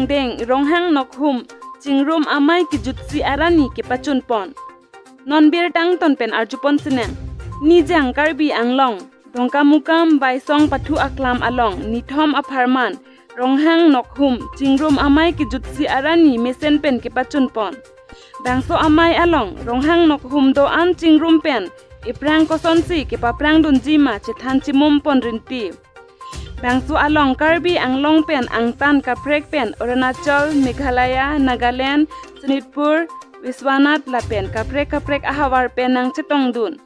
deng ronghang nokhum chingrum amai ki jutsi arani ke pachun pon non bir tang ton pen arjupon sineng ni jang Karbi Anglong dongka mukam bai song pathu aklam along nithom apharman ronghang nokhum chingrum amai ki jutsi arani mesen pen ke pachun pon bangso amai along ronghang nokhum do an chingrum pen iprang kosonsi ke paprang dunjima chethan chimum pon rinti bangso along Karbi Anglong pen angtan kaprek pen Arunachal Meghalaya Nagaland Sonitpur biswanath la pen kaprek ahawar pen nang chetong dun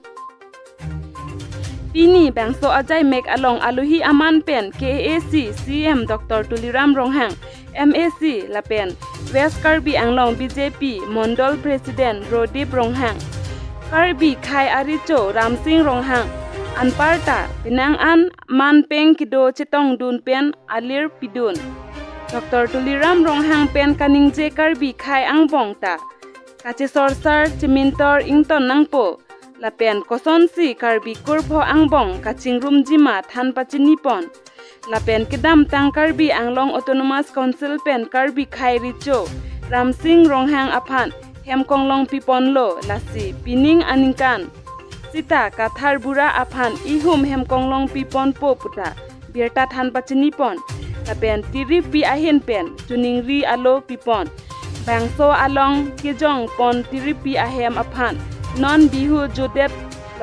Pini bangso ajay mek along aluhi aman pen KAC CM Dr. Tuliram Ronghang MAC la pen West Karbi Anglong BJP Mondol President Rodip Ronghang Karbi Khai Aricho Ramsing Ronghang Anparta pinang an man peng kido chetong dun pen alir pidun Dr. Tuliram Ronghang pen kaning je Karbi Khai angbong ta kache sorsar cimintor ington nangpo la pen kosonsi Karbi kurpho angbong kachingrum jima than pachinipon la pen kedam tang Karbi Anglong Autonomous Council pen Karbi Khai richo Ramsing Ronghang aphan hemkonglong piponlo lasi pining aningkan Sita kathar bura aphan ihum hemkonglong pipon po puta birta than pachinipon la pen tiri pi ahin pen tuning ri alo pipon bangso along kedong pon tiri pi ahem aphan non bihu jodet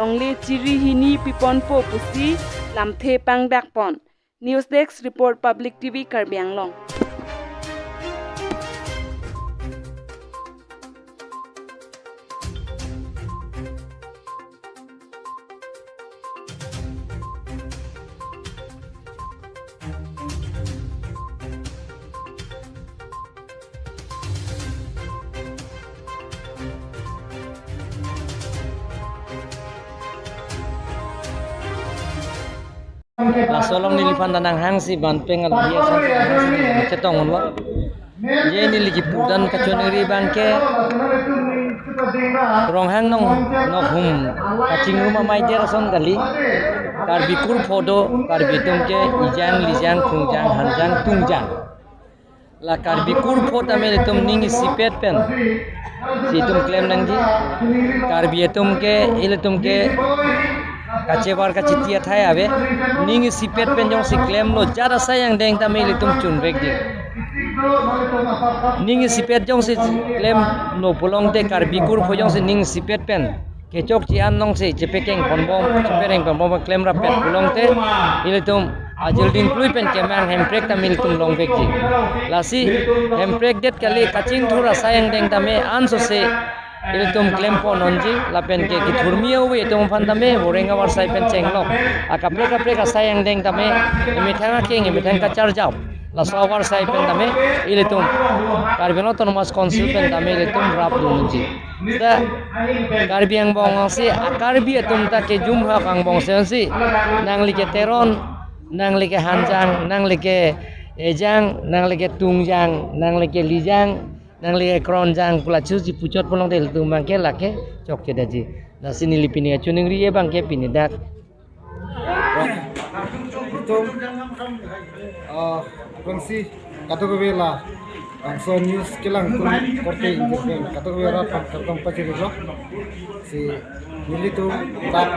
longle chiri hini pipon po pusi lamthe pangdak pon News Desk Report Public TV Karbi Anglong La solong nilifan danang hang si banpeng al dia san cetong lo ye ni ligi pudan kachoneri bangke rong hang nong hum kaching rumah mai der son gali Karbi kur phodo Karbi tumke ijang lijang kungjang hanjang tungjang la Karbi kur phoda me tum ning sipet pen si tum claim nangji Karbi tumke ile tumke kacebar kacitia thai ave ning sipet pen jong si claim lo jara sayang deng ta me tum chun bek ji ning sipet jong si claim no polong te Karbi kur pho jong si ning sipet pen kechok chi an nong si chepekeng ponbom chepereng ponbom claim ra pet polong te ile tum ajil din plui pen kemang hemprek ta mil tum long bek ji lasi hemprek det kali kaching thura sayang deng ta me an so se ile tum claim po nonji lapen ke ki thurmia we tum phandame borenga war sai pen chenglok akapre ka sayang deng tame imithanga king imithang ka charjao la sawar sai pen tame ile tum Karbi Autonomous Council pen tame ile tum rap dunji da Karbi ang bong si Karbi tum ta ke jum ha kang bong si nang like teron nang like hanjang nang like ejang nang like tungjang nang like lijang nang lihat keronjang pula cuci pucot pulang del tu bangke lake cok ke daji na sini lipini cuning rie bangke pini dak itu kongsi kata bela so news kilang kun korte ingin kata bela terkong paciri lo si nili tu tak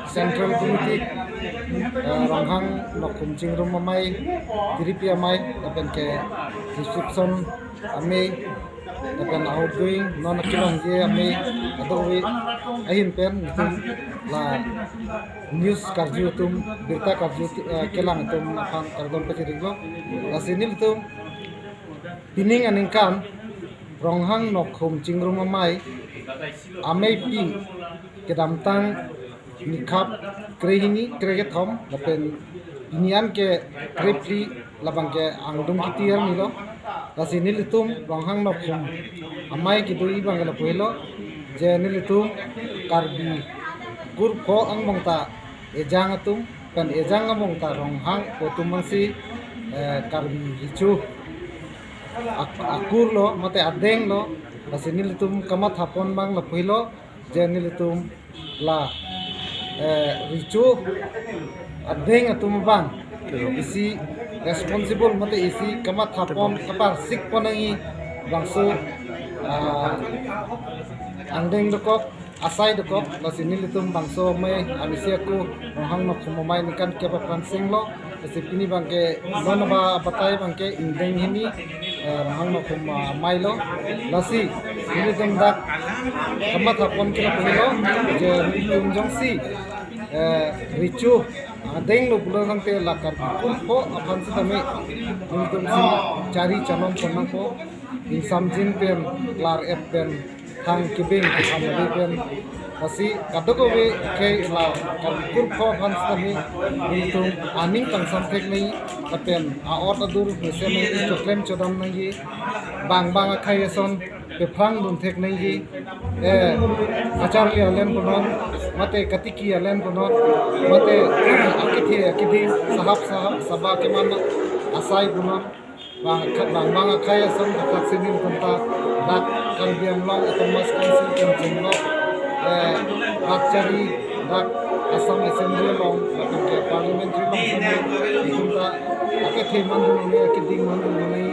central committee Ronghang nokum chingrum amai tiripi amai tapen ke description amai tapen outgoing non kilang je amai atau we ahin pen itu la news karju tum berita karju kilang tum akan terkong paciri lo la sini tu pining aningkan Ronghang nokum chingrum amai amai pi kedamtang nikap krehini kregetom lapen inian ke krepli labang ke angdum kitiar nilo lasini litum Ronghang nokum amai kidui bang la puelo je nilitum Karbi kur pho ang mongta ejang atum kan ejang among ta Ronghang potum mangsi Karbi hicu akur lo mate adeng lo lasini litum kamat hapon bang la puelo je nilitum la ricu adeng atum bang isi responsible mate isi kama thapon kapar sik ponangi bangso angdeng dokok asai dokok lasini litum bangso mai amisia ku rohang no khumai nikan ke pa pransing lo sipini bangke nonba batai bangke indeng hini rohang no khumai lo lasi ini dak kama thapon kira pilo je litum jongsi ricu adeng lo bulan hangte lakar kumpo apan sitame litum si cari calon ponang po insamjin pen lar ep pen phang kibing amari pen pasi kadoko we ke la kur pho phan sami litum aning kang sam thek nei apen aot adur hese nei choklem chodam nei bang bang khai son pe phang dun thek nei ji achar li alen konon mate katiki alen konon mate akithi sahab sabha ke man asai konon bang khai son tak sinin konta dak Karbi Anglong Thomas Council Kenjinglo Rakchari dak Assam Assembly long ke parliamentary long sampai ikunta ake theman dun ne ake ding man dun ne